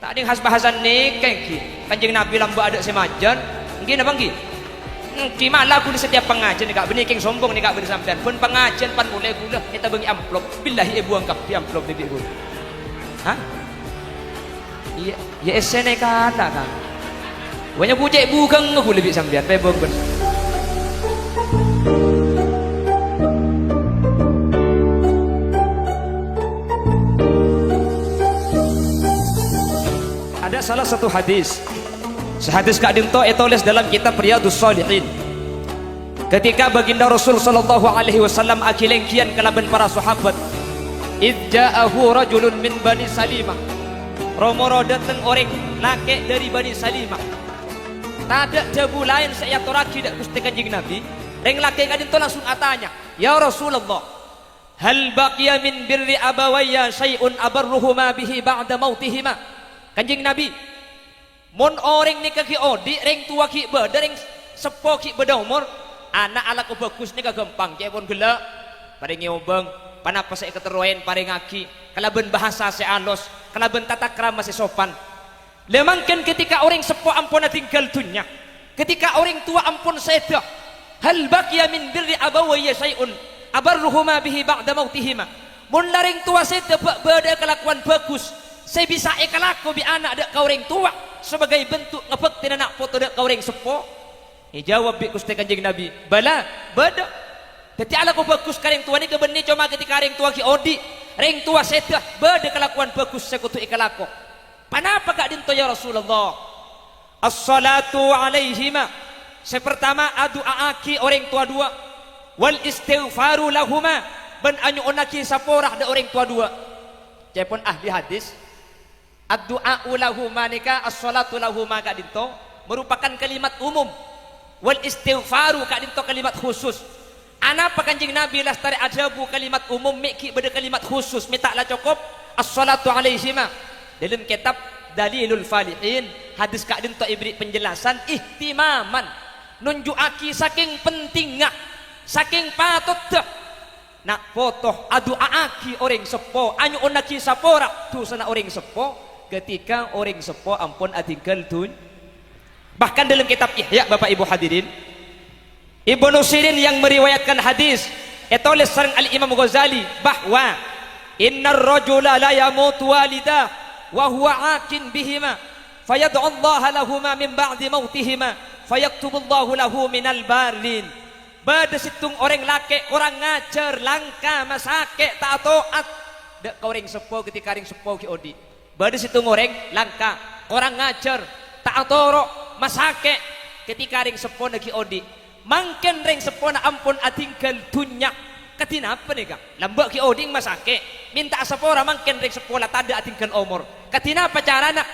tak ada has-bahasan nikah ki kanjeng Nabi lamba ada semajan nggih napa nggih ki malah aku di setiap pengajian nek benih king sombong nek benih sampean pun pengajian pan mulai gula kita bengi amplop billahi ibu angkap di amplop di gula hah iya ya esene kata kan banyak bujek bukan aku lebih sampean pe bong ben ada salah satu hadis sehadis Kak Dinto tulis dalam kitab Riyadhus Shalihin ketika baginda Rasul sallallahu alaihi wasallam akilengkian kelaban para sahabat idja'ahu rajulun min Bani Salimah romoro datang orang laki dari Bani Salimah tak ada jabu lain saya toraki dak Gusti Kanjeng Nabi reng laki Kak Dinto langsung atanya ya Rasulullah hal baqiya min birri abawayya syai'un abarruhuma bihi ba'da mautihima Kanjeng Nabi mun orang nikah ki odi reng tua ki beda reng sepo ki beda umur anak ala ko bagus nikah gampang cek pun gelak paring ngobeng panapa saya keteruain paring aki kalaben bahasa saya alus kalaben tata krama saya sopan lemangkan ketika orang sepo ampun tinggal dunya ketika orang tua ampun sedah hal baqiya min birri abawayya syai'un abarruhuma bihi ba'da mautihima mun lareng tua sedah beda kelakuan bagus saya bisa ekalaku bi anak dek kau orang tua sebagai bentuk ngepektin anak foto dek kau orang sepo jawab bi Gusti Kanjeng Nabi bala beda jadi ala ko bagus kareng tua ni kebenih cuma ketika reng tua ki odi reng tua setah beda kelakuan bagus sekutu ekalaku panapa Kak Dinto ya Rasulullah as-salatu alaihima sepertama adua aki orang tua dua wal istighfaru lahuma ben anyu onaki saporah de orang tua dua cepon ahli hadis ad-du'a lahuma nika as-salatu lahuma Kak Dinto merupakan kalimat umum wal istighfaru Kak Dinto kalimat khusus anapa Kanjeng Nabi lastari ajabu kalimat umum miki beda kalimat khusus mitaklah cukup as-salatu alaihima dalam kitab Dalilul Falihin hadis Kak Dinto ibri penjelasan ihtimaman nunjuaki saking pentingnya saking patut nak fotoh adua aki orang sepo anyu onaki sapora tu sana orang sepo ketika orang sepo ampun atinggal tun bahkan dalam kitab Ihya Bapak Ibu hadirin Ibnu Sirin yang meriwayatkan hadis tulis sareng Al-Imam Ghazali bahwa innar rajula la yamutu walidah wa huwa akin bihima fayad'u Allah lahuma min ba'di mautihima fayaktubullahu lahu minal barin bada situng orang laki orang ngajar langka masake tak taat dek kau orang sepo ketika ring sepo ki odi bada situng orang langka orang ngajar tak toro masake ketika ring sepo ki odi mangken ring sepo na ampun atinggal dunya katina apa nih kang lambak ki odi masake minta sepora mangken ring sepo la tada atinggal umur katina apa carana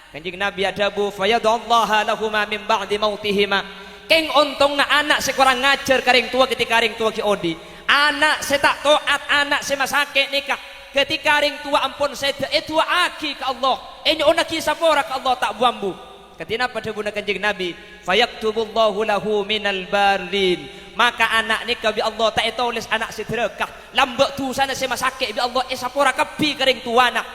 Kanjeng Nabi adabu fayadallahu lahuma min ba'di mautihima keng ontong na anak sekurang ngajar karing tua ketika ring tua ki odi anak setak toat anak semasake nikah ketika ring tua ampun seda itu aki ke Allah ini onaki sapora ke Allah tak buambu ketina pada bunda Kanjeng Nabi fayaktubullahu lahu minal barin maka anak nikah bi Allah tak tulis anak sedekah lambak tu sana semasake bi Allah sapora kapi karing tua anak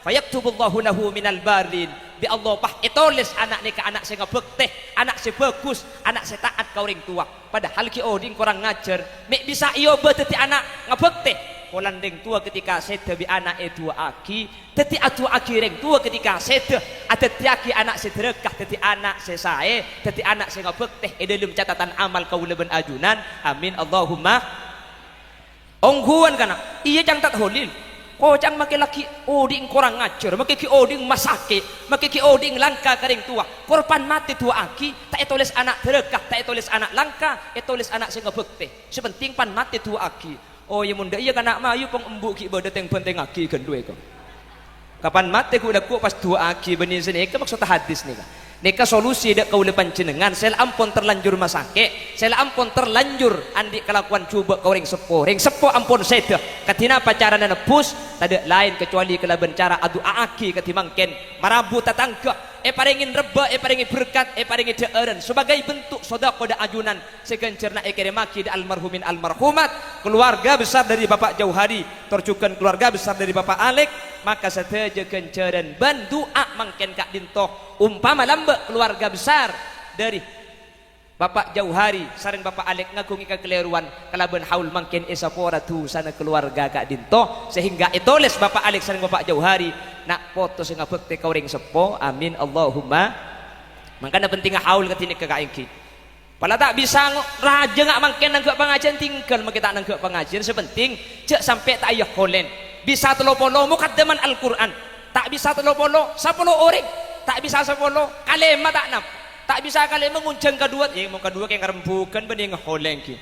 fayaktubullahu lahu minal barin bi Allah pah itulis anak nikah anak saya ngebekteh anak saya bagus anak saya taat kau ring tua padahal ki oding kurang ngajar mek bisa iyo beteti anak ngebekteh kolandeng tua ketika saya bi anak dua aki teti atu aki ring tua ketika saya ada tiaki anak saya derekah teti anak saya teti anak saya ngebekteh dalam catatan amal kau leben ajunan amin Allahumma ongguan kana iya jang tak holil kocang make laki oding kurang ngajar make ki oding masake make ki oding langka karing tua korban mati tua aki tak tulis anak derekah tak tulis anak langka tulis anak sing ngebekte sepenting pan mati tua aki oh ya munda iya kana mayu pong embuk ki bodet yang penting aki gendue ko kapan mati ku udah ku pas tua aki benih sini ke maksud hadis nih neka solusi dak kau lepan jenengan sel ampun terlanjur masake sel ampun terlanjur andi kelakuan coba kau ring sepo ampun sedah katina pacaran nebus tak lain kecuali kelaban cara adu aaki ketimangken marabu tatangga paringin reba, paringin berkat, paringin deeren sebagai bentuk sedekah dan ajunan segencerna kirimaki da almarhumin almarhumat keluarga besar dari Bapak Jauhari tercukan keluarga besar dari Bapak Alek, maka sateja kenceren ban doa mangken Kak Dinto umpama lambe keluarga besar dari Bapak Jauhari sareng Bapak Alek ngagungi kekeliruan kalaban haul mangken esapora tu sana keluarga Kak Dinto sehingga itoles Bapak Alek sareng Bapak Jauhari nak foto sing ngabekti kauring sepo amin Allahumma mangkana penting haul katini ke kaingki pala tak bisa raja ngak mangken nang pengajian tinggal makita nang pengajian sepenting cek sampai tak ayah kolen bisa 30 mukaddaman Al-Qur'an tak bisa 30 10 orang tak bisa 10 kalimat tak enam tak bisa kalian mengunjang kedua mau kedua kayak ngerembukan bening holeng ki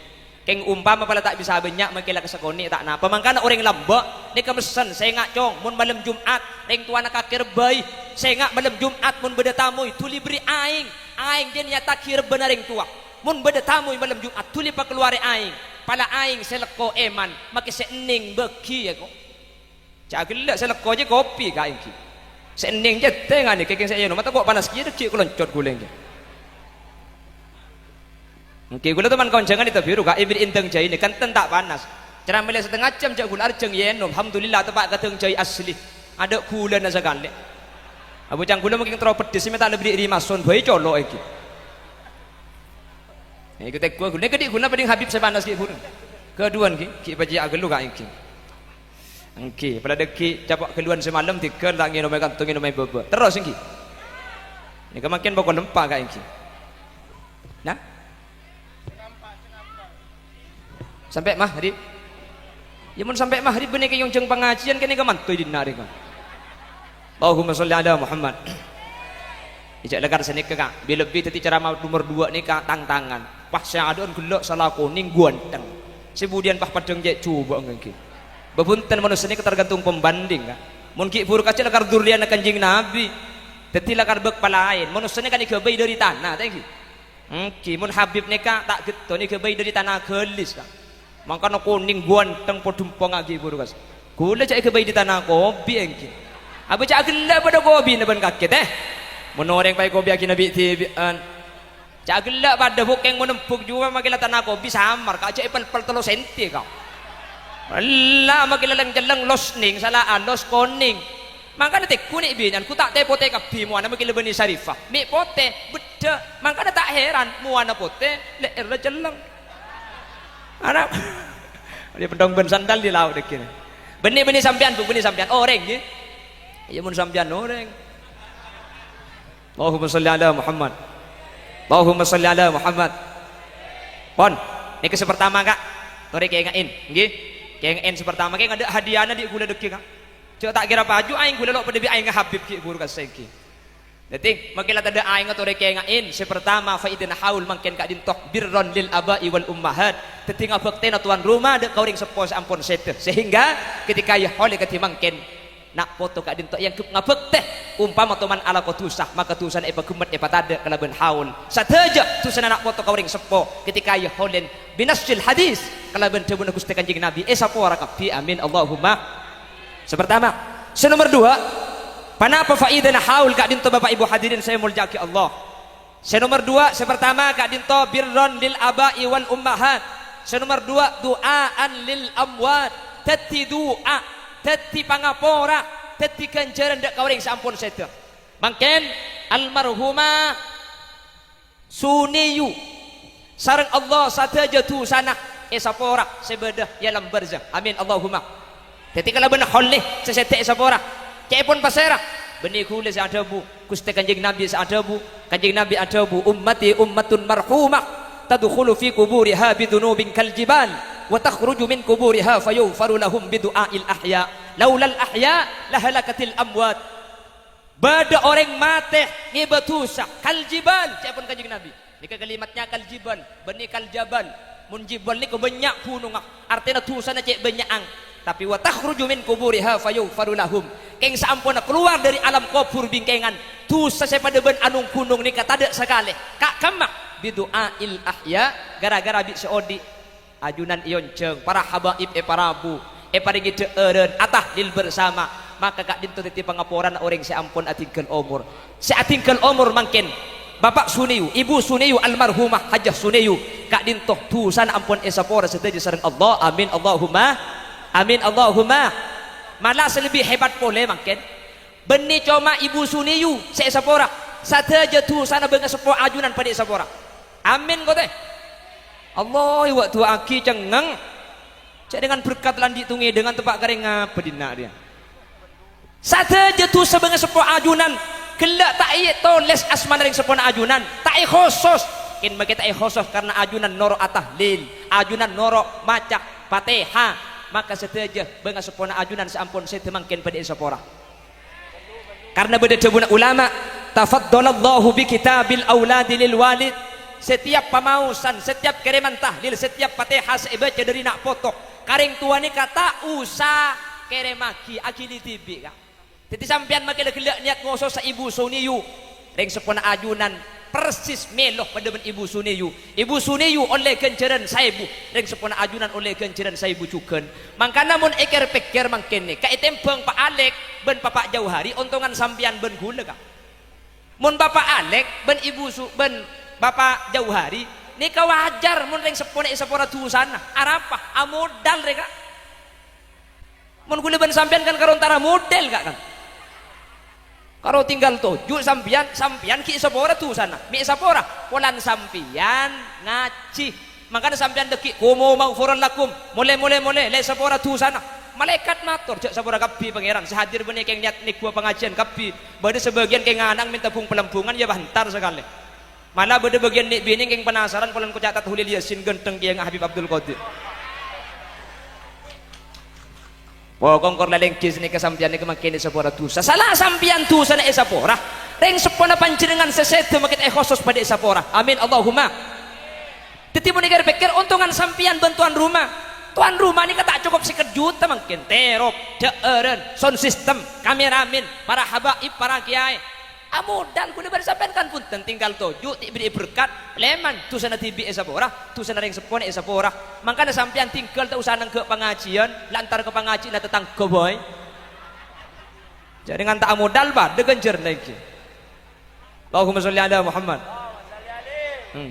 kayak umpama pala tak bisa banyak makilah kesekoni tak napa mangkana orang lambak ni kemesan saya ngak cong mun malam Jumat ring tuana kakir bayi saya ngak malam Jumat mun beda tamu tuli beri aing dia nyata kir benar ring tua mun beda tamu malam Jumat tuli pak keluar aing pala aing seleko eman maki sening beki ya kok cagilak seleko aja kopi kaing ki sening je tengah ni kayak saya mata kok panas kia dek koloncot guleng je. Oke, gula teman kawan jangan itu biru kak ibir inteng jai ini kan tak panas. Cara melihat setengah jam cak gula arjeng yenom. Alhamdulillah tempat kateng jai asli. Ada gula nasa kali. Abu cang gula mungkin terlalu pedes. Ini tak lebih mason bayi colok lagi. Ini kita gula gula kedik gula paling habib sepanas ki pun. Keduan ki baji agelu kak ini. Oke, pada deki capak keluan semalam tiga tak ngino mereka tunggu ngino bebe. Terus ini. Ini kemakin bakal lempak kak ini. Nah. Sampai maghrib ya mun sampai maghrib benih kayong jeng pengajian kini kemantoy din nari ka Allahumma sholli ala Muhammad ijak lekar sini ke kak bila lebih tadi ceramah nomor 2 ni kak tangan pas yang ada on gelok salah kuning guanteng sebudian pas padeng je coba ngeki bebunten manusia ini ketergantung pembanding kak mun ki pur kacil lekar durian kanjing nabi teti lekar bek palain manusia ini kan ikebay dari tanah thank you mun habib ni kak tak gitu ni ikebay dari tanah gelis kak makanya kuning guanteng podumpong lagi burukas gula cak kebayi di tanah kopi engki apa cak gelap pada kopi naban kaget menoreng pai kopi aki nabi tibian cak gelap pada bukeng menempuk juga makilah tanah kopi samar kak cak pel telo senti kau Allah makilah lang los ning salaan los koning makanya tek kuning binyan ku tak tepote kapi muana makilah bani syarifah mi pote beda makanya tak heran muana pote leer la jelang anak dia pedang ben sandal di laut dekini benih sampean bu benih sampean orang ye ya mun sampean orang Allahumma sholli ala Muhammad Allahumma sholli ala Muhammad pon ini ke pertama kak tore kayak ngain nggih kayak ngain pertama kayak ada hadiahna di gula deki kak cok tak kira baju aing gula lok pada bi aing habib ki guru kaseki detik makilat ada aing atau reke ngain sepertama faidin haul mangken kak dintok birron lil abai wal ummahat teting abekten tuan rumah de kauring sepos ampun sete sehingga ketika ya oleh kati mangken nak foto kak dintok yang ngabek teh umpama teman ala kotusah maka tusan epa gemet epa tade kalaben haul sateja tusan nak foto kauring sepo ketika ya holen binasil hadis kalaben tebuna Gusti Kanjeng Nabi sapo rakapi amin Allahumma sepertama senomor 2 Panapa faidah haul kak dinto bapak ibu hadirin saya muljaki Allah. Senomor 2 sepertama kak dinto birron lil abai wal ummahat. Senomor 2 duaan lil amwat. Teti doa, teti pangapora, teti kanjaran dak kauring sampun sete. Mangken almarhumah suniyu sareng Allah sadaja tu sana esapora sebedah yalam barzah. Amin Allahumma. Teti kala benak holeh sesete esapora. Cepon pasera benih kulis ada bu Gusti Kanjeng Nabi ada bu Kanjeng Nabi ada bu ummati ummatun marhumah tadkhulu fi kuburiha bidunubin kal jibal wa takhruju min kuburiha fayughfaru lahum bidu'ail ahya laulal ahya lahalakatil amwat bada orang mati ngibatusa kal jibal cepon Kanjeng Nabi ini kalimatnya kal jibal benih kal jabal mun jibal ni kebanyak gunung artinya tusana cek banyak tapi wa takhruju min kuburiha fayughfaru lahum keng sampuna keluar dari alam kubur bingkengan dosa pada ben anung gunung ni katada sekali kak kamak bidu'ail ahya gara-gara bi seodi ajunan ion ceng para habaib para bu paringi deeureun atah lil bersama maka kak dinto titi pangaporan orang si ampun atingkel umur si atingkel umur mangkin bapak Suniyu ibu Suniyu almarhumah Hajah Suniyu kak dinto tusan ampun esapora sedaji sareng Allah amin Allahumma malah selebih hebat boleh mangkin benih cuma ibu Suniyu si esapora sateja tusan benga sepo ajunan pada esapora amin kau teh Allah waktu aki cengeng cek dengan berkat landi tungi dengan tempat kering apa dina dia sateja tu sebenarnya sepo ajunan gelak tak iya toles asman ring sepona ajunan tak iya khusus kin bagi tak iya khusus karena ajunan noro atahlil ajunan noro macak Fatihah maka sateja benga sepona ajunan seampun saya temangkin pada sepora karena beda jabuna ulama tafaddalallahu bi kitabil auladi lil walid setiap pamausan setiap kiriman tahlil setiap Fatihah sebaca dari nak potok karing tua ni kata usah keremaki akili tibi kak jadi sampean makin gelak niat ngoso sa ibu Suniyu ring sepona ajunan persis meloh pada ben ibu Suniyu oleh kenceran saibu ring sepona ajunan oleh kenceran saibu cuken mangkana mun eker pikir mangkin ni ka itempeng Pak Alek ben Bapak Jauhari untungan sampean ben gula kak mun Bapak Alek ben ben Bapak Jauhari ni kawajar mun ring sepona tu sana arapa amodal reka mun gula ben sampean kan karontara model kak kan kalau tinggal tujuh sampian ki isapora tu sana mi isapora polan sampian ngaji makanya sampian deki kumu maghfuran lakum mulai le isapora tu sana malaikat matur jak sapora kapi pangeran sehadir benih keng niat nikwa pengajian kapi bade sebagian keng anang minta pung pelampungan ya bantar sekali mana bade bagian nik bini keng penasaran polan ku catat hulil yasin genteng kiang Habib Abdul Qadir kongkor laleng kis ni kesampian ni kemakin esapora tusa salah sampian tusa na esapora reng sepona panjenengan sesete makit khusus pada esapora amin Allahumma titimu negara pikir untungan sampian bantuan rumah tuan rumah ni kata cukup sekian juta mungkin terop deeren sound system kameramen para habaib para kiai amodal kuda bersampean kan pun tinggal tujuh diberi berkat leman tu sana tibi esapora tu sana ring sepona esapora makanya sampean tinggal tak usah nang ke pengajian lantar ke pengajian tentang keboy jadi dengan tak amodal bah degenjer lagi Allahumma sholli ala Muhammad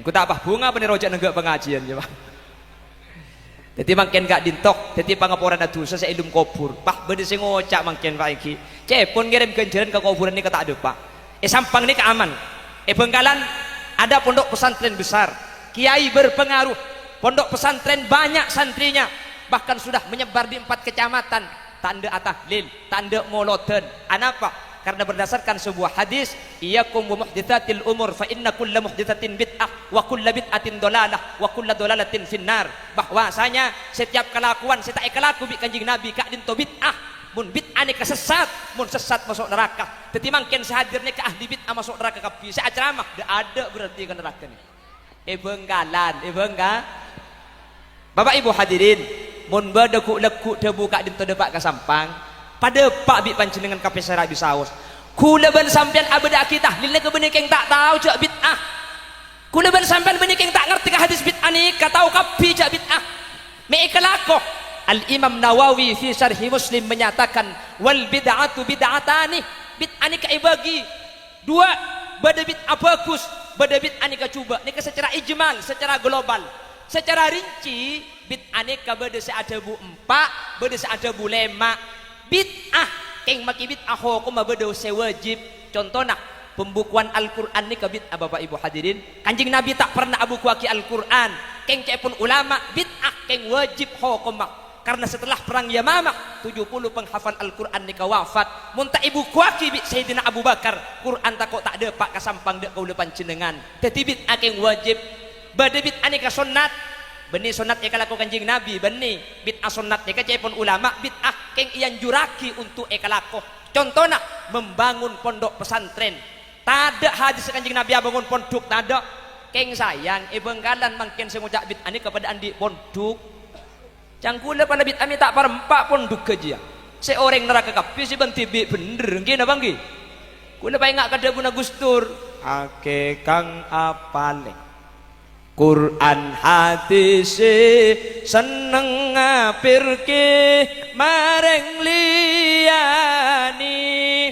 ku tak apa bunga bener rojak nang ke pengajian ya pak jadi makin gak dintok jadi pangaporan dosa saya ilmu kubur pak bede sing ngocak makin pak iki cepon ngirim genjeran ke kuburan ni kata ada pak sampang ini keaman Bengkalan ada pondok pesantren besar kiai berpengaruh pondok pesantren banyak santrinya bahkan sudah menyebar di 4 kecamatan tanda atahlil tanda moloten anapa karena berdasarkan sebuah hadis iyyakum wa muhditsatil umur fa inna kulla muhditsatin bid'ah wa kulla bid'atin dolalah wa kulla dolalatin finnar bahwasanya setiap kelakuan setiap kelaku bi kanjing Nabi kak dinto bid'ah mun bid'ah ni kesesat mun sesat masuk neraka teti mangken sehadirnya ke ahli bid'ah masuk neraka kapi saya ceramah ada berarti ke neraka ni Bengkalan Bapak Ibu hadirin mun badaku lekuk debu kak dinto depak ke sampang pada pak bi panjenengan kape sara bisaos kula ban sampean abada kita lilna ke benih keng tak tahu cak bid'ah kula ban sampean benih keng tak ngerti ke hadis bid'ah ni ka tahu kapi cak bid'ah me ikalakoh Al-Imam Nawawi fi Syarhi Muslim menyatakan wal bid'atu bid'atani bid'ah ni kaibagi dua bada bid'ah bagus bada bid'ah ni kacuba ni secara ijmal secara global secara rinci bid'ah ni ka bada seadabu 4 bada seadabu 5 bid'ah keng maki bid'ah hukum bada sewajib contohna pembukuan Al-Quran ni ka bid'ah Bapak Ibu hadirin kanjing Nabi tak pernah abu kuaki Al-Quran keng cepun ulama bid'ah keng wajib hukum karena setelah perang Yamamah 70 penghafal Al-Quran ni wafat munta ibu kuaki bi Sayyidina Abu Bakar Quran takut tak ada pak kasampang dek kau depan jenengan tetapi bid'ah keng wajib bada bid'ah ni ka sunnat benih sunat ya kalau kanjing Nabi benih bid'ah sunat ya kacepun ulama bid'ah keng ian juraki untuk ekalakoh contohnya membangun pondok pesantren tak ada hadis kanjing Nabi bangun pondok tak ada keng sayang Bengkalan mangken sengucak bid'ah ni kepada andi pondok cangkula pada bid'ah ni tak parempak pondok kerja seorang neraka kapi si bang tibi bener gini bang gini kula pa ngak kada guna gustur ake kang apale Quran hadis seneng ngapirke mareng li liyani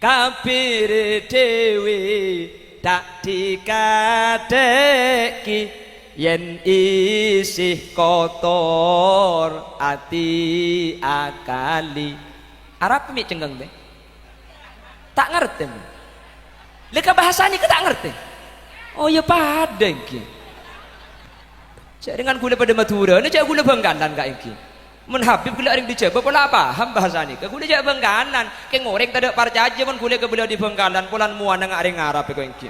kafir dewi tak dikadeki yen isih kotor ati akali. Arab mi cenggeng deh tak ngerti leka bahasa ini tak ngerti. Oh ya pada iki cak dengan gula pada Madura ini cak gula Bangkalan kak iki mun Habib gula ring dicoba pola paham bahasa ini ke gula cak Bangkalan ke ngoreng tak ada parcaja mun gula ke beliau di Bangkalan polan muana ngak ring Arab kak iki.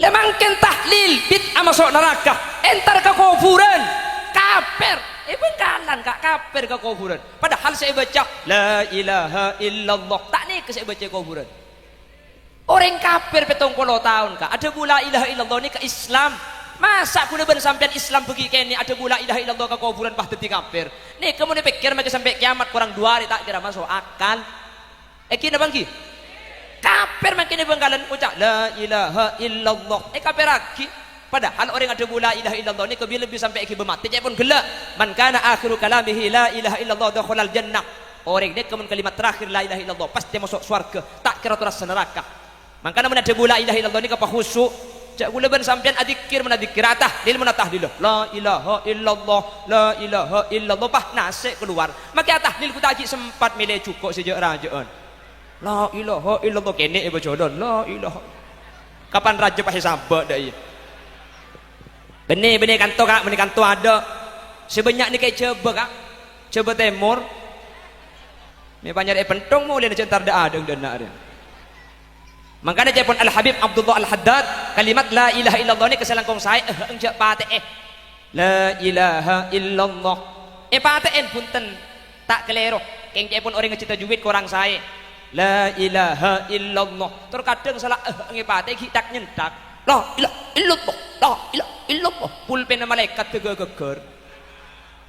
Lemangken tahlil bid'ah masuk neraka entar kekufuran kafir Bangkalan kak kafir kekufuran padahal saya baca la ilaha illallah tak nih saya baca kekufuran orang kafir 70 tahun kak ada pula ilaha illallah ini ke Islam masa kuda ben sampean Islam pergi kene ada pula ilaha illallah kekufuran pah dadi kafir nih kamu pikir macam sampai kiamat kurang 2 hari tak kira masuk akal kina bangki kafir makin Bangkalan ucap la ilaha illallah kafir lagi padahal orang ada la ilaha illallah ni kebila lebih sampai iki bermati dia pun gelak man kana akhiru kalamihi la ilaha illallah dakhalal jannah orang ni kemun kalimat terakhir la ilaha illallah pasti masuk surga tak kira terus neraka makanya mun ada la ilaha illallah ni kapa khusyuk cak gula ben sampean adzikir mun adzikir tahlil mun tahlil la ilaha illallah la ilaha illallah pah nasik keluar maka tahlil ku tak sempat milih cukup sejak rajaan la ilaha illallah kene bacodon la ilaha kapan raja pah sabar dak iya benih kantor kak benih kantor ada sebanyak ni kayak coba kak coba timur ni banyak pentong mau lihat centar dah ada dan ada makanya jepun Al Habib Abdullah Al Haddad kalimat la ilaha illallah ni keselangkong saya enjak pate la ilaha illallah paten punten tak kelero keng jepun orang ngecita juwit kurang saya la ilaha illallah terkadang salah ngepate kita nyentak la ilaha illallah la ilaha illallah pulpen malaikat geger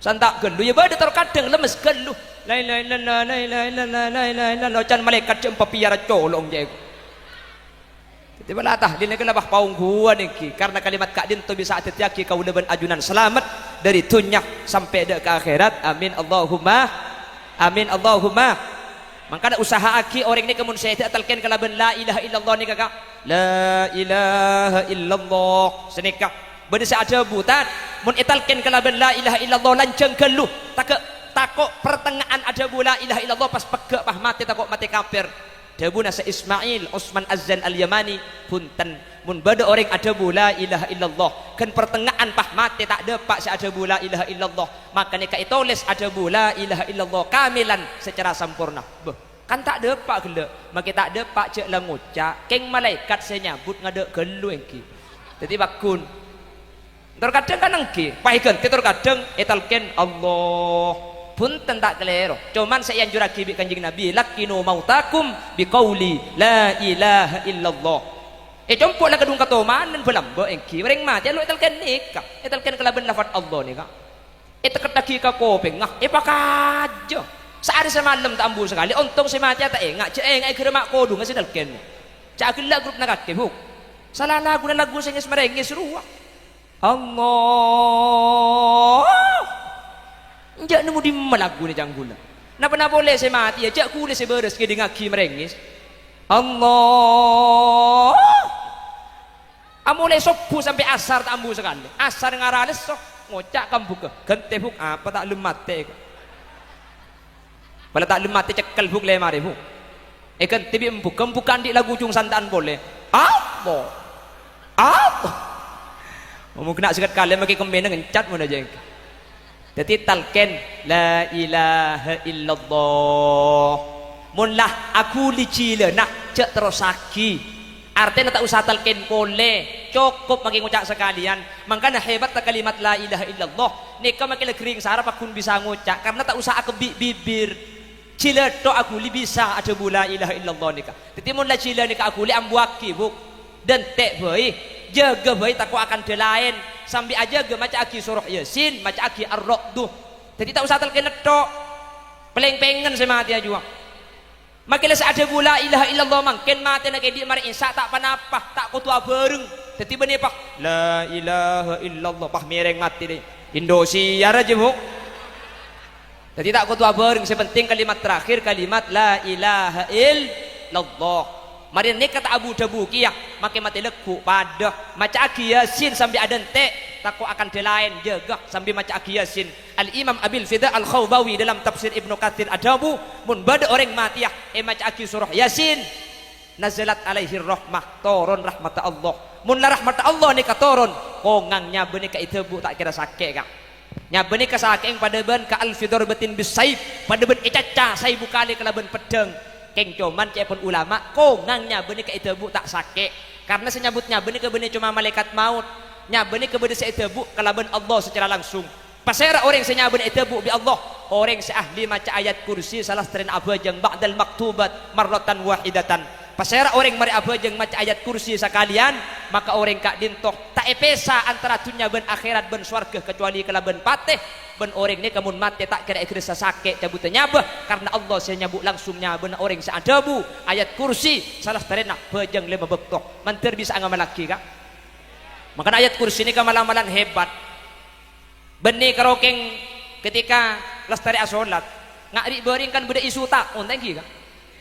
santak gelu ya bade terkadang lemes gelu la ilaha illallah la ilaha illallah la ilaha illallah can malaikat jempa piara colong je tiba lah tahlil ni kelabah paung gua niki karena kalimat kak din tu bisa atetiaki kau leben ajunan selamat dari dunia sampai ke akhirat amin Allahumma amin Allahumma makanya usaha aki orang ni kemun saya atalkan kalaban la ilaha illallah ni kakak la ilaha illallah senikah bade sa ada butat mun italkan kalaban la ilaha illallah lanceng geluh takok pertengahan ada la ilaha illallah pas pegak pah mati takok mati kafir dabuna sa Ismail Utsman Azzan Al-Yamani punten mun bade orang ada la ilaha illallah kan pertengahan pah mati tak depak sa ada la ilaha illallah makanya ka itulis ada la ilaha illallah kamilan secara sempurna kan tak depak gelek maka tak depak cek la ngucap keng malaikat saya nyabut ngadek gelu engki dadi bakun terkadang kan engki pahikan terkadang etalken Allah punten tak kelero cuman saya yang juraki bi kanjeng Nabi lakinu mautakum biqauli la ilaha illallah compok lah kedung katoman dan belamba engki orang mati lu etalken nikah etalken kelaban lafaz Allah ni kak eteketaki ka kopeng ngah pakajo sehari semalam tak ambu sekali untung si mati tak engak cek kira mak kodung ngasih dalken cak gelak grup nak kakek salah lagu na lagu saya merengis ruah Allah enjak nemu di lagu ni janggula napa boleh saya mati ajak kulis saya beres ke dengan ki merengis Allah amule sopu sampai asar tak ambu sekali asar ngarales sok ngocak kambu ke gente buk apa tak lemate pada tak lemate cekel buk le mari buk kan tibi empuk bukan di lagu cung santan boleh apa mau kena sekat kalian pakai kemben ngencat mana aja jadi talken la ilaha illallah munlah aku licile nak cek terosaki artinya tak usah talken boleh cukup makin ngucap sekalian makanya hebat kalimat la ilaha illallah nika makin kering sarap akun bisa ngucap karena tak usah aku bibir cile to aku li bisa ada la ilaha illallah nika jadi munlah cile nika aku li ambuaki buk dan tek baik jaga baik takut akan delain sambil aja ge maca aki surah yasin maca aki ar-ra'd jadi tak usah telken tok paling pengen saya mati aja makilah ada la ilaha illallah mangken mati nak dia mari insya tak panapah tak kutua bareng jadi benih pak la ilaha illallah pah mereng mati deh Indosiar aja bu. Jadi tak kutu abering, sepenting kalimat terakhir kalimat la ilaha illallah. Mari ni kata Abu Dabukiyah makai mati leku pada maca aki Yasin sampai ada ente takut akan delain jaga sambil maca aki Yasin. Al Imam Abil Fida Al Khawbawi dalam tafsir Ibnu Katsir adabu mun bada orang mati maca aki surah Yasin nazalat alaihi rahmah turun rahmat Allah. Mun la rahmat Allah ni katurun kongangnya benih ka itu bu tak kira sakit kak. Nya benih ka sakit pada ben ka alfidor betin bisaib pada ben icaca sai bukali kalaban pedeng. Keng cuman cepon ulama kongangnya benih ka itu bu tak sakit karena senyabutnya benih ke benih cuma malaikat maut nya benih ke benih itu bu kalaban Allah secara langsung pasera orang senyabun itu bu bi Allah orang seahli maca ayat kursi salah sering abajang ba'dal maktubat marratan wahidatan pasera orang mari abajang maca ayat kursi sekalian maka orang kak dintoh tak epesa antara dunia ben akhirat ben swarga kecuali kalaban patih ben orang ni kamun mati tak kira ikhlas sakit cabut nyabah karena Allah saya nyabut langsungnya ben orang seadabu ayat kursi salah terena bajang 5 bektoh mantir bisa ngamal lagi kak makanya ayat kursi ini kamalang-malang hebat benih kerokeng ketika lestari asolat ngari bering kan beda isu tak on thank you kak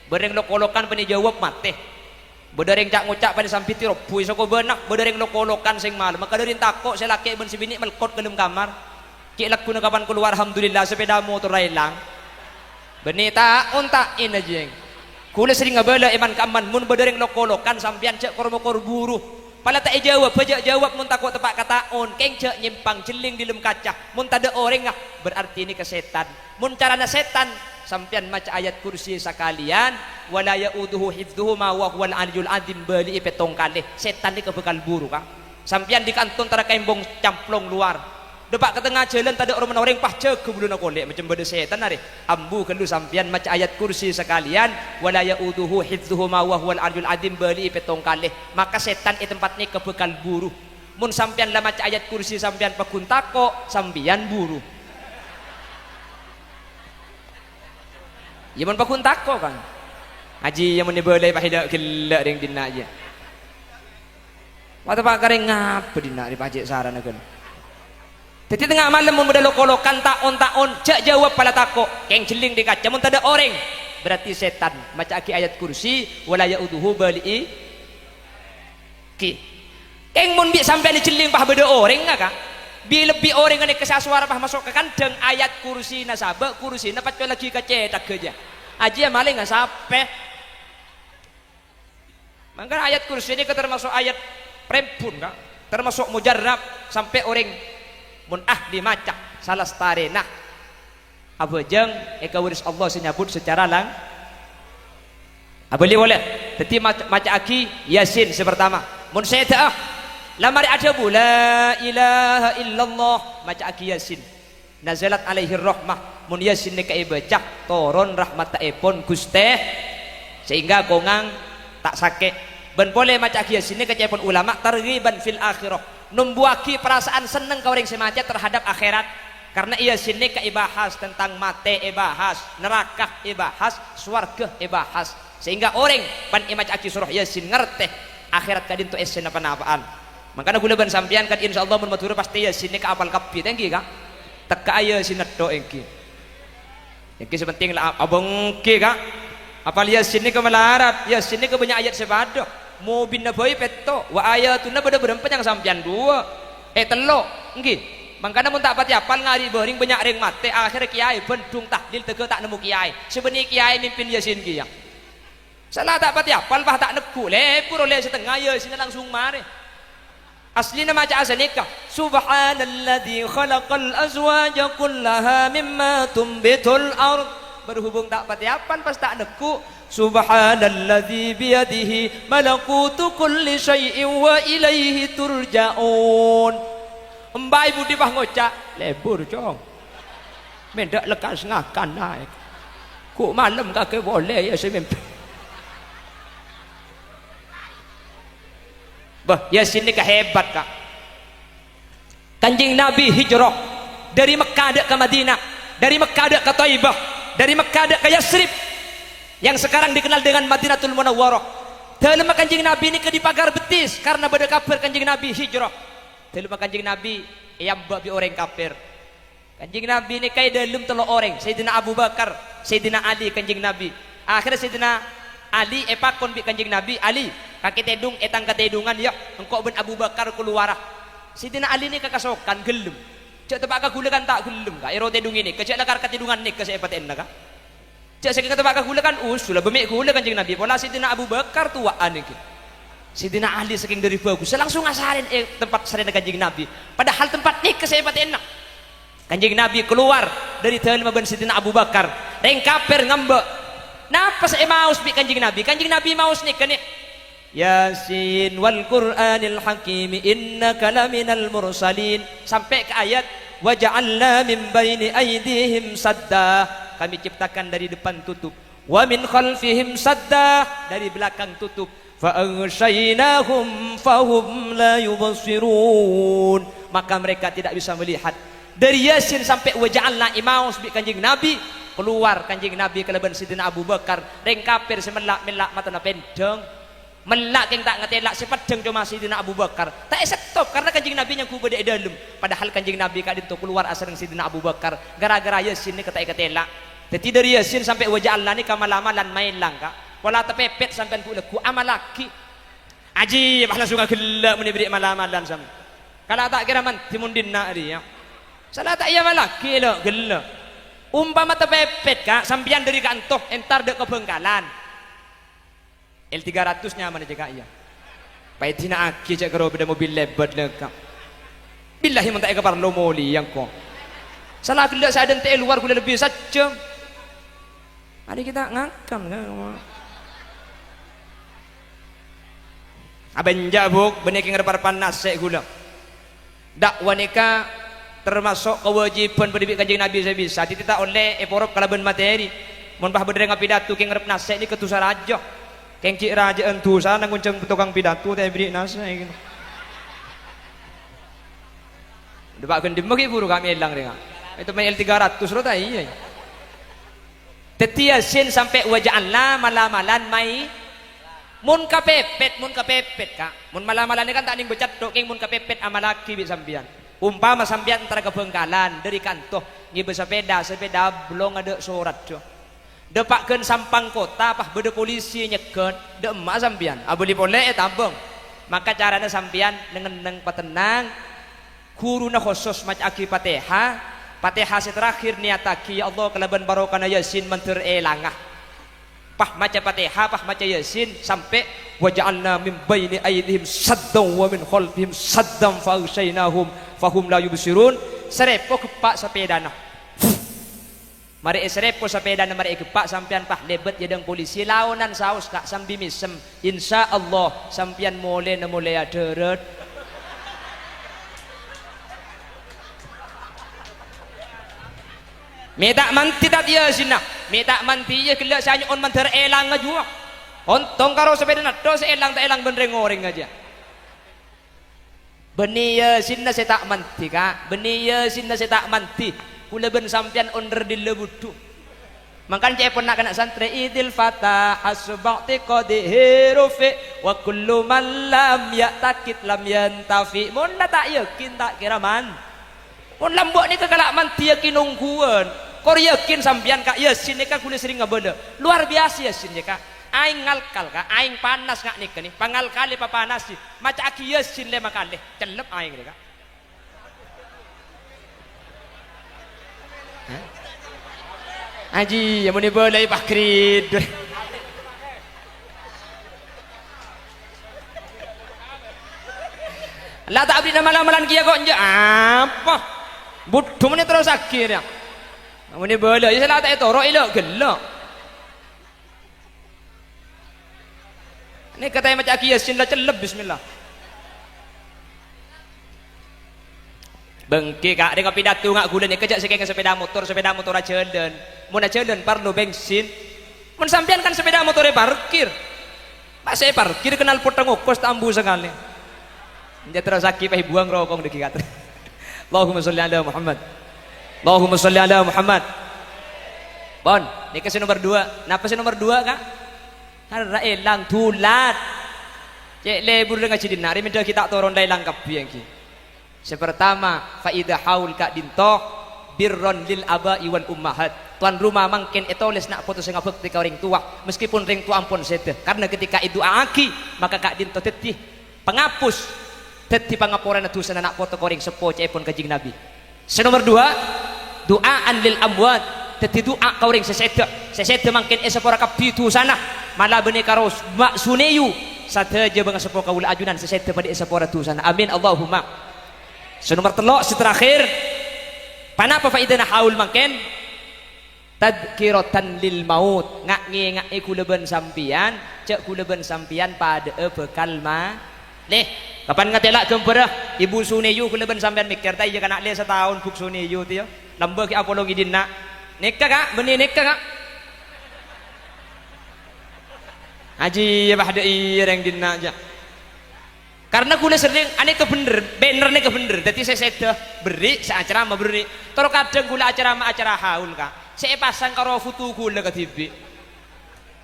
bereng lo kolokan pani jawab mati bereng cak ngucap pani sampai tiro pui soko benak bereng lo kolokan sing malam maka dari takok saya laki ben sibini melkot ke dalam kamar cik laku kapan keluar alhamdulillah sepeda motor hilang benih tak unta in aja kula sering ngabala iman kaman mun bereng lo kolokan sampian cek kormokor buru pala tak jawab bajak jawab mun takut tepak kata on keng cek nyimpang celing di dalam kaca mun tak ada orang berarti ini kesetan mun carana setan sampian maca ayat kursi sekalian wala yauduhu hifdzuhu ma wa huwal aliyul azim bali petong kalih setan ni kebekal buru kang sampian di kanton tara kembong camplong luar depak ke tengah jalan tak ada orang pah cek kebuluna kolek macam beda setan ari ambu kelu sampian maca ayat kursi sekalian wala yauduhu hifdzuhu ma wa huwal aliyul azim bali petong kalih maka setan di tempat ni kebekal buru mun sampian la maca ayat kursi sampian pakuntako sampian buru ya mun pakuntako kan haji yang menibelai pahida gila ring dina aja waktu pak kareng ngapa dina di pajak sarana kan jadi tengah malam mun beda lokolokan taon cek jawab pala tako keng celing di kaca mun tak ada orang berarti setan maca aki ayat kursi wala yauduhu bali ki keng mun bi sampai di celing pah beda orang enggak kak bi lebih orang ngene kesasuara pah masuk ke kandang ayat kursi nasabah kursi napat lagi kacetak aja aja maling nggak sampai maka ayat kursi ini termasuk ayat prempun kak termasuk mujarrab sampai orang mun ahli maca salah starena abajeng eka waris Allah senyabut secara lang abeli boleh jadi maca aki Yasin sepertama mun saya tak lamari ada bu la ilaha illallah maca aki Yasin nazalat alaihi rahmah mun Yasin ni kai baca turun rahmat taepon Guste sehingga gongang tak sakit ben boleh maca aki Yasin ni kecepon ulama targhiban fil akhirah numbuaki perasaan seneng kau orang semaja terhadap akhirat karena ia sini keibahas tentang mate ibahas neraka ibahas swarga ibahas sehingga orang pan imaj aki surah Yasin ngerteh akhirat kadin tu esen apa-apaan makanya gula ban sampian kan insyaallah mun matur pasti Yasin ka apal kapi tengki ka teka Yasin do engki engki sepenting lah abang ki ka apal Yasin ka melarat Yasin ka banyak ayat sepadoh mau bina boy peto wa ayatuna pada berempat yang sampian dua telo nggih mangkana mun tak pati apal ngari bering banyak ring mate akhir kiai bendung tahlil tege tak nemu kiai sebenarnya kiai mimpin Yasin ki ya salah tak pati apal bah tak neku lepur oleh setengah Yasin langsung mari asli nama maca asalika subhanalladzi khalaqal azwaja kullaha mimma tumbitul ard berhubung tak pati apal pas tak neku subhanalladzi biyadihi malakutu kulli syai'in wa ilaihi turja'un mbak ibu di bah ngocak lebur cong mendak lekas ngakan naik ku malam kakek boleh ya saya mimpi bah Yasin ni hebat kak kanjeng Nabi hijrah dari Mekah ada ke Madinah dari Mekah ada ke Taibah dari Mekah ada ke Yasrib yang sekarang dikenal dengan Madinatul Munawwarah. Dalam kanjeng Nabi ini ke di pagar betis karena pada kabar kanjeng Nabi hijrah. Dalam kanjeng Nabi yang babi orang kafir. Kanjeng Nabi ni kaya dalam telur orang. Sayyidina Abu Bakar, Sayyidina Ali kanjeng Nabi. Akhirnya Sayyidina Ali pakon bi kanjeng Nabi, Ali kaki tedung etang ketedungan ya engkau ben Abu Bakar keluar. Sayyidina Ali ni kakasokan gelem. Cek tepak kagulakan tak gelem ka ero tedung ini. Kecek lakar ketedungan ni kesepaten ka. Cek sakit tepak kagulakan usul bemek gula kanjeng Nabi. Pola Sayyidina Abu Bakar tuaan iki. Sayyidina Ali saking dari bagus langsung ngasarin tempat sarena kanjeng Nabi. Padahal tempat ni kesepaten enak. Kanjeng Nabi keluar dari dalam ben Sayyidina Abu Bakar. Reng kafir ngambek. Napa saya maus bi kanjeng Nabi? Kanjeng Nabi maus nih kan Yasin wal Qur'anil Hakim innaka laminal mursalin sampai ke ayat wa ja'alna min baini aydihim sadda, kami ciptakan dari depan tutup, wa min khalfihim sadda, dari belakang tutup, fa aghshaynahum fahum la yubsirun, maka mereka tidak bisa melihat. Dari Yasin sampai wa ja'alna imaus bi kanjeng Nabi keluar kanjeng Nabi keleban Sidina Abu Bakar reng kafir semelak mata na pendeng melak yang tak ngetelak sepedeng cuma Sidina Abu Bakar tak stop karena kanjeng Nabi yang kubah di dalam, padahal kanjeng Nabi kali itu keluar asal Sidina Abu Bakar gara-gara Yasin ni kata ketelak. Jadi dari Yasin sampai wajah Allah ni kamalamalan main langka pola tepepet sampai ku amalaki aji bahlah suka gelak menibri malamalan sam kalau tak kira man timundin nak dia salah tak iya malaki lo gelak umpama tepepet kak sampian dari kantor entar dek ke Bengkalan L300 nya mana jaga iya paitina aki cek karo beda mobil lebat leka billahi mentak ke parlo moli yang kok salah gelak saya dan luar gula lebih saja ada kita ngakam aben jabuk benek yang repar panas sek gula dakwah nikah termasuk kewajiban berdiri kanjeng Nabi saya bisa ditita oleh eporop kalaban materi mun bah berdiri ngapidato keng rep nase ni ketusa raja keng cik raja entusa nang kunceng tukang pidato teh beri nase gitu depak gendim bagi buru kami hilang dengan itu main L300 lo tak iya tetiasin sampai wajah Allah malamalan mai mun kapepet kak mun malamalan ni kan tak ning becat dok keng mun kapepet amalaki bi sambian umpama sambian antara ke Bengkalan dari kantor ngibe sepeda belum ada surat jo depakkeun sampang kota pah bede polisi nyeken de emak sambian abeli boleh tabung maka caranya sambian neng patenang kuruna khusus mac aki Fatihah terakhir niataki ya Allah kelaban barokana Yasin mentir elangah pah maca Fatihah pah maca Yasin sampai waja'alna min baini aydihim saddan wa min khalfihim saddan fa aghshaynahum fahum la yubsirun serepo kepak sepedana mari serepo sepedana mari kepak sampean pah lebet yadang polisi launan saus kak sambi misem insyaallah sampean mole aderet minta manti tak dia sina minta manti ya kelak saya on manter elang aja ontong karo sepedana do seelang tak elang benreng goreng aja Beni Yasin na saya tak manti kak Beni Yasin na saya tak manti kula ben sampian onder di lebutu makan cek pernah kena santri idil fatah asbaqti qadihi rufi wa kullu man lam ya'takid lam yantafi mun tak yakin tak kira man mun lambok ni kegalak manti yakin nungguan kor yakin sampian kak Yasin ni kak kula sering ngabada luar biasa Yasin ya kak aing ngalkal ka aing panas ngak nik ni pangal kali papanas si maca aki Yasin le makale celep aing ni ka aji yang muni boleh pakrid lah tak abdi malam-malam kia kok nje apa butuh muni terus akhirnya muni boleh ya salah tak itu roh ilok gelok ini katanya macam aki Yasin lah celeb bismillah bengki kak dengan pidato ngak gula ni kejak sekeng sepeda motor aja dan mun aja dan perlu bensin mun sampean kan sepeda motornya parkir pak saya parkir kenal potong okos tambu sekali dia terus aki pah buang rokok deki kat Allahumma sholli ala Muhammad Allahumma sholli ala Muhammad bon ni kasih nomor 2 napa sih nomor 2 kak karena elang tulat cek lebur dengan cidin nari minta kita turun dari langkap yang ki Sepertama faidah haul kak dinto birron lil abai wal ummahat. Tuan rumah mangkin etoles nak foto sing abek tika orang tua meskipun ring tua ampun sedeh karena ketika itu aki maka kak dinto tetih penghapus tetih pangapuran dosa anak foto koring sepo cepon kajing nabi. Senomor dua doaan lil amwat tetih doa koring sesede mangkin esapora kabdi tu sana malah bene karos mak suneyu sateja bang sepo kaula ajunan sesede pada esapora tu sana amin Allahumma. Senomor telok seterakhir panapa faidana haul mangkin tadkiratan lil maut ngak kuleben sampian cek kuleben sampian pada bekal ma leh kapan ngatela kemperah ibu suneyu kuleben sampian mikir tay jangan nak leh setahun buk suneyu tu ya lamba ki apologi dinna nikah kak benih nikah kak haji ya bahda ireng dinna aja karena kula sering ane kebener bener nih kebener jadi saya sedah beri seacara ma beri terus kadang kula acara haul kak saya pasang karo foto kula ke TV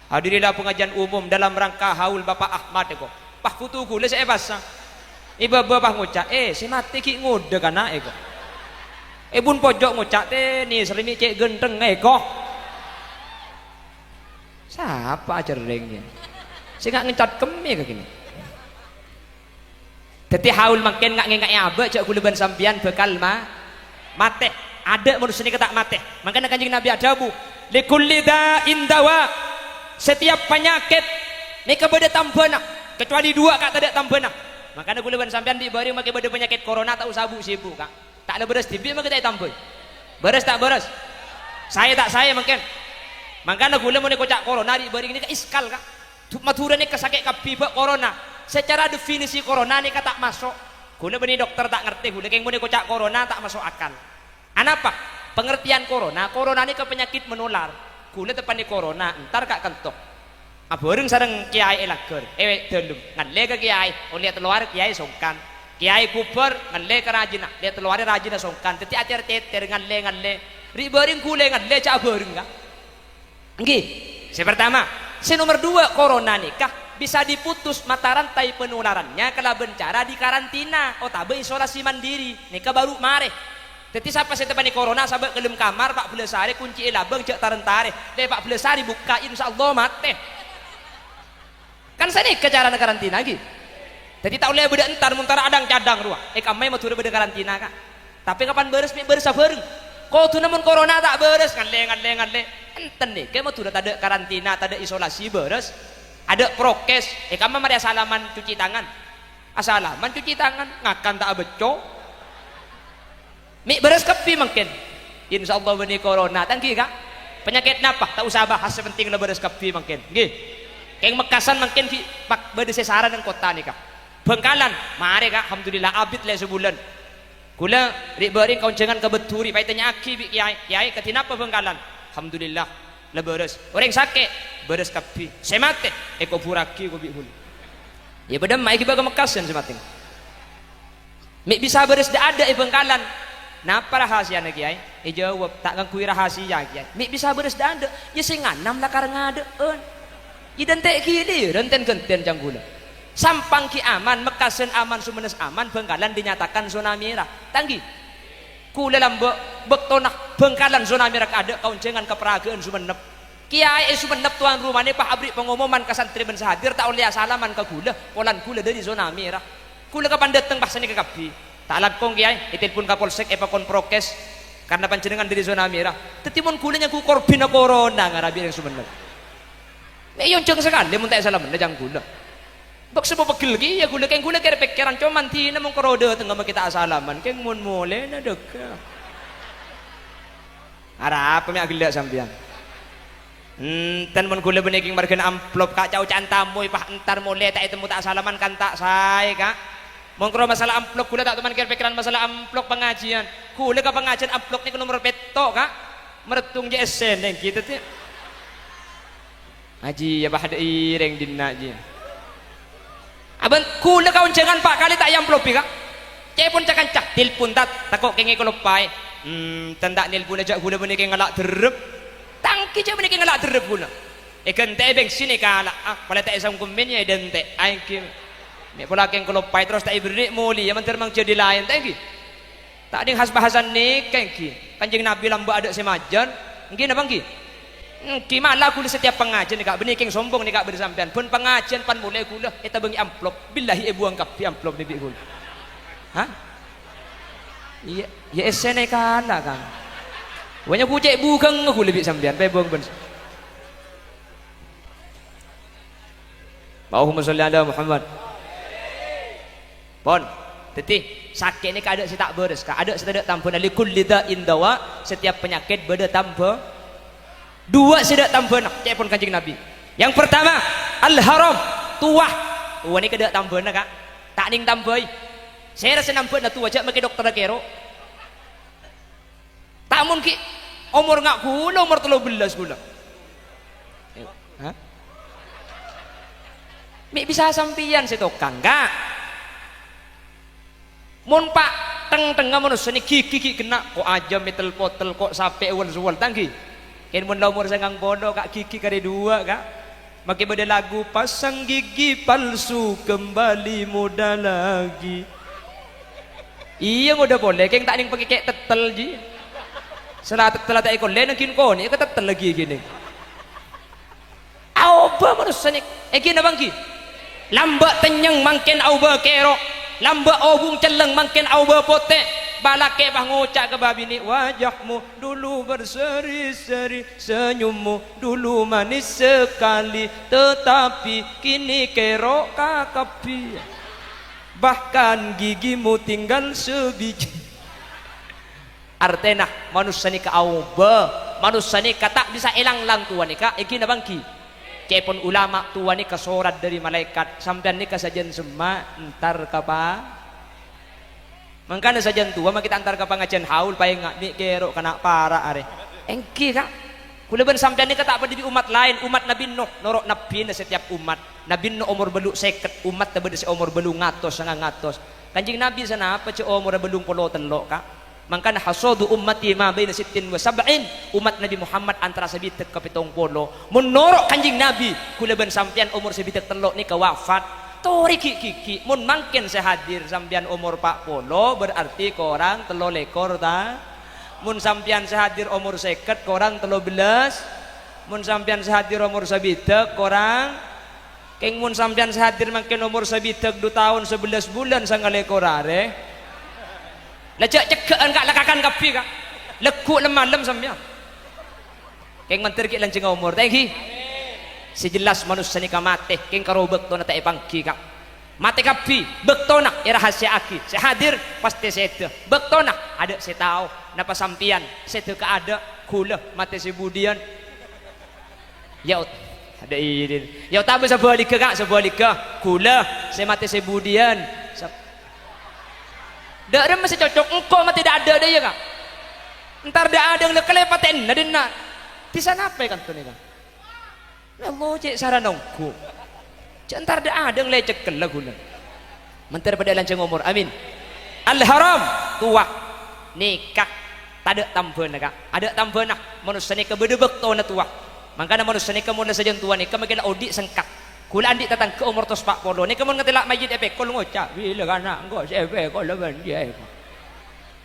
hadirilah pengajian umum dalam rangka haul Bapak Ahmad kok pah foto kula saya pasang ibu bapak ngucap si mati ki ngode kana kok bun pojok ngucap nih sering cek genteng kok siapa ajarengnya saya nggak ngecat kemi kayak gini jadi haul makin nggak abe cek kula sampian bekal mate ada manusia ini kata mate makanya kanjeng Nabi adabu likulli da'in dawa setiap penyakit mereka beda tambana kecuali dua kak tidak tambana makanya kula sampian di bari makai beda penyakit corona tak usah sibuk kak tak ada beres TV maka tak tambah beres tak beres saya mungkin makanya kula mau kocak corona di bari ini iskal kak maturane kesakit kabibak corona secara definisi corona ini kata masuk kula beni dokter tak ngerti kula keng mau kocak corona tak masuk akal anapa pengertian corona ini ke penyakit menular kula tepani corona entar kak kentok aboreng sareng kiai elager delum ngalle ke kiai oleh teluar kiai songkan kiai kubur ngalle ke rajina lihat teluar rajina songkan teti acer teter ngalle ribering kula ngalle cak aboreng kak nggih pertama nomor dua corona nikah bisa diputus mata rantai penularannya kalau bencara di karantina tabe isolasi mandiri nikah baru mareh jadi siapa saya tepani corona sabak kelem kamar 14 hari kunci elabeng cek tarentare deh 14 hari buka insyaallah mate kan saya nikah cara karantina lagi jadi tak boleh beda entar muntara adang cadang ruah kamai matur beda karantina kak tapi kapan beres sabareng kau tuh namun corona tak beres ngalle enten nih kayak matur tak ada karantina tak ada isolasi beres ada prokes kamai mari asalaman cuci tangan ngakan tak beco mik beres kepi mungkin insyaallah beni corona tangki kak penyakit napa tak usah bahas penting lah beres kepi mungkin nggih keng mekasan mungkin pak bade sesaran dan kota nih kak Bengkalan mari kak alhamdulillah abid le sebulan kula rik bering kauncengan kebeturi paitanya aki bi kiai ketinapa Bengkalan alhamdulillah le beres orang sakit beres kepi semate eko puraki ko bi hul ya bedam mai kibaga mekasan semating mik bisa beres dak ada Bengkalan napa rahasianya kiai jawab tak ngakui rahasia kiai mik bisa beres dak ada ya sing nganam lakar ngadeun identek kili renten genten janggula sampang ki aman mekasen aman sumenes aman Bengkalan dinyatakan zona merah tanggi kula lambek bektonah Bengkalan zona merah ada kauncengan keperagaan sumenep kiai sumenep tuan rumahnya pak abri pengumuman ke santri ben sahadir tak oleh salaman ke kula polan kula dari zona merah kula kapan dateng bahsane ke kapi tak lakong kiai telepon kapolsek pakon prokes karena panjenengan dari zona merah tetimun kulanya ku korbina corona ngarabi yang sumenep yon ceng sekali mun tak salaman jang kula bak sebo pegel ki ya kula keng kula kere pikiran cuman tina mong korode tengah kita asalaman keng mun mole na deka ara apa mi agila sampean ten mun kula beneking margen amplop kak cau cantamoy pah entar mole tak itemu tak asalaman kan tak sae kak mongkro masalah amplop kula tak teman kere pikiran masalah amplop pengajian kula ka pengajian amplop ni nomor petok kak meretung JSN yang gitu tuh haji ya bahada ireng dinna ji aban kula kaun jangan pak kali tak amplop kak cepon cakan cak telepon tat takok kenge kolopai tanda nelpon aja kula bene keng ngalak derep tangki aja bene keng ngalak derep kula kente bensin kala pala tak isang kumennya dente ai ki nek pola keng kolopai terus tak ibrik muli ya mentermang jadi lain tangki Tak ada khas bahasan ni ki. Kanjeng Nabi lamba ada semajan. Nggih napa nggih? Ki malah kula setiap pengajian kak benih king sombong ni kak bersampean. Pun pengajian pan mulai kula eta bengi amplop. Billahi buang kapi amplop ni bi kula. Hah? Iya, ya esene kana kan. Wanya pucek bukan kula bi sampean pe buang ben. Allahumma sholli ala Muhammad. Pon, teti sakit ni kada si tak beres, kada si tak tampun ali kulli da'in dawa, setiap penyakit beda tampun. Dua sedak tampun nak cepon Kanjeng Nabi. Yang pertama, al-haram, tuah. Tuah ni kada tampun nak, tak ning tampoi. Saya rasa nampun na tuah jak make dokter kero. Tak mun ki umur ngak kula umur 13 kula. Hah? Mi bisa sampian si tukang kak. Mun pak teng manusia ni gigi kena kok aja metel potel kok sampai awal tanggi. Ken mun umur sangang bodoh kak gigi kali dua kak. Makin beda lagu pasang gigi palsu kembali muda lagi. Iya muda boleh, keng tak ning pakai kayak tetel ji. Setelah tetel tak ikut lain kin ko ni, tetel lagi gini. Apa manusia ni? Gini bangki. Lambat tenyeng makin auba kero, lambat obung celeng makin auba potek. Balake bah ngocak ke babi ni, wajahmu dulu berseri-seri, senyummu dulu manis sekali, tetapi kini kerok kakapi, bahkan gigimu tinggal sebiji. Artena manusia ni ka auba, manusia ni kata bisa elang-lang tua ni ka, iki na bangki. Cepon ulama tua ni kasorat dari malaikat, sampean ni kasajian semua entar kapa. Mangkana sajian tua mak kita antar ka pengajian haul pae ngak mi kerok kana para are. Engki kak. Kula ben sampean ni kata apa di umat lain, umat Nabi Nuh norok nabi na setiap umat. Nabi Nuh umur belu 50, umat tebede si umur belu ngatos sangang ngatos. Kanjeng Nabi sana apa ci umur belung polo telok kak. Mangkana hasadu ummati ma baina 60 wa 70, umat Nabi Muhammad antara sabitek ka 70. Mun norok Kanjeng Nabi kula ben sampean umur sabitek telok ni ka wafat. Tori kiki mun mangken sehadir sampean umur 40 berarti korang 3 lekor ta. Mun sampean sehadir umur 50 korang 13. Mun sampean sehadir umur sabitek korang keng mun sampean sehadir mangken umur sabitek 2 tahun 11 bulan sanggale korare. Lajak cekean kak lakakan kapi kak lekuk lemalem sampean. Keng mantir ki lancing umur thank sejelas manusia ni mate keng karo bekto na tae pangki kak mate kapi bekto nak rahasia aki sehadir pasti sete bekto nak ada saya tahu napa sampian sete ka ada kula mate sebudian ya ada idin ya tabe sebalik kak sebalik kula saya mate sebudian dak ada masih cocok engkau mah tidak ada deh ya kak entar dak ada yang lekelepaten nadena di sana apa kan tuh nih kak Allah cek saranongku cek entar dak ada yang lecek kelagunan mentar pada lanceng umur amin al-haram tua nikah tak ada tambahan kak ada tambahan manusia ni kebedebek tau na tua makanya manusia ni kemudian saja tua ni kemakin audit sengkak kula andi datang ke umur tos 40 ni kemun ngetelak majid epe kol ngocak bila kana engko sepe kol leban dia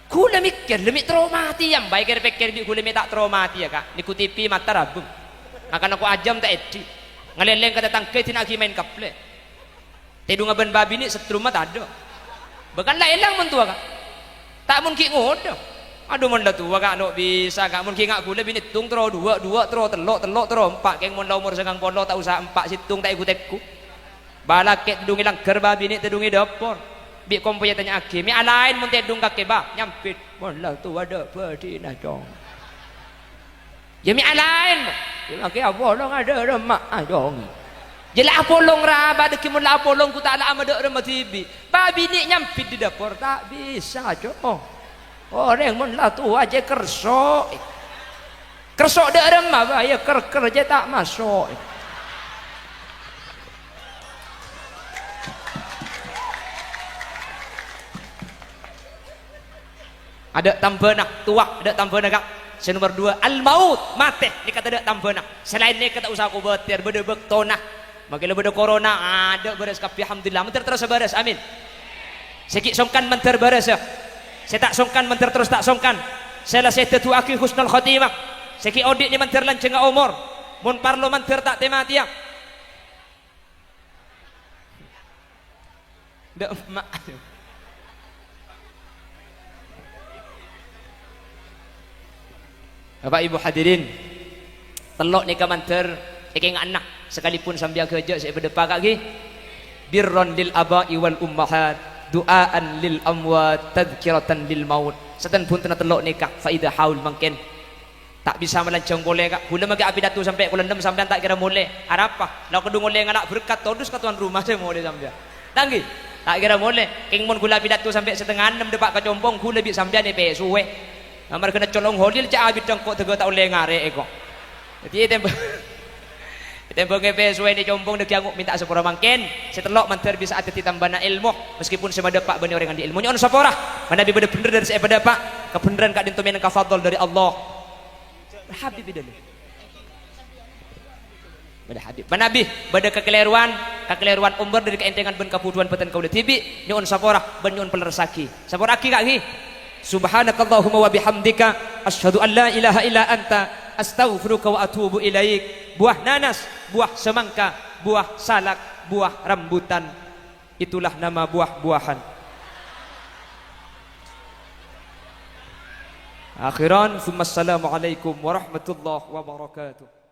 kula mikir lemik traumati yang baik pikir kula mi tak traumati ya kak niku TV mata rabung akan aku ajam tak edi ngeleleng kata tangke tina aki main kaple tedu ngaben babi ni setrum tak ada bahkan lah elang mentua kak tak mungkin ngodo aduh mun dah tua kak nok bisa kak mun ki ngak kula bini tung tro dua tro telok tro empat keng mun umur sangang polo tak usah empat situng tak ikut balak ke tedungi langgar babi ni tedungi dapur bi kompo ya tanya aki mi alain mun tedung kake ba nyampit mun lah tua ada pedi na dong ya mi alain laki apa dong ada remak dong jelah apolong raba deki mun la apolong ku tak ala amade remak tibi babi ni nyampit di dapur tak bisa cok orang mun lah tu aja kersok dak remah bahaya ker aja tak masuk ada tambahan tua ada tambahan kak nomor 2 al maut mate ni kata ada tambahan selain ni kata usaha aku betir bedebek tonah makanya bede corona ada beres kapi alhamdulillah menter terus beres amin sikit songkan menter beres ya saya tak songkan mentir terus tak songkan saya tetu aki husnul khotimah saya ki audit ni mentir lan cenga umur mun parlo mentir tak tema tiap dak mak Bapak Ibu hadirin telok ni kamanter iking anak sekalipun sambil kerja saya berdepan kaki birron lil aba'i wal ummahat du'aan lil amwat tadhkiratan lil maut setan pun tena telok nikah faida haul mungkin tak bisa melancong boleh kak hula magi api datu sampai kula 6 sampean tak kira boleh arapa lau kedung boleh nganak berkat todus ka tuan rumah saya boleh sampean tanggi tak kira boleh king mun kula api datu sampai setengah 6 depak ka compong kula bi sampean pe suwe amar kena colong holil cak abit congkok tego tak oleh ngare eko jadi tempo ngepe suwe ni compong dek yang minta sepura mangken setelok manter bisa ada ditambahna ilmu meskipun sama dapat bani orang di ilmu nyon sapora mana bi bener dari saya pada pak kebenaran kak dinto men kafadol dari Allah habib dulu pada habib manabi pada kekeliruan umur dari keentengan ben kapuduan peten kau tibi nyon sapora ben nyon pelerasaki sapora ki kak ki subhanakallahumma wa bihamdika asyhadu an la ilaha illa anta astaghfiruka wa atubu ilaik buah nanas buah semangka buah salak buah rambutan itulah nama buah-buahan akhiran thumma assalamu alaikum warahmatullahi wabarakatuh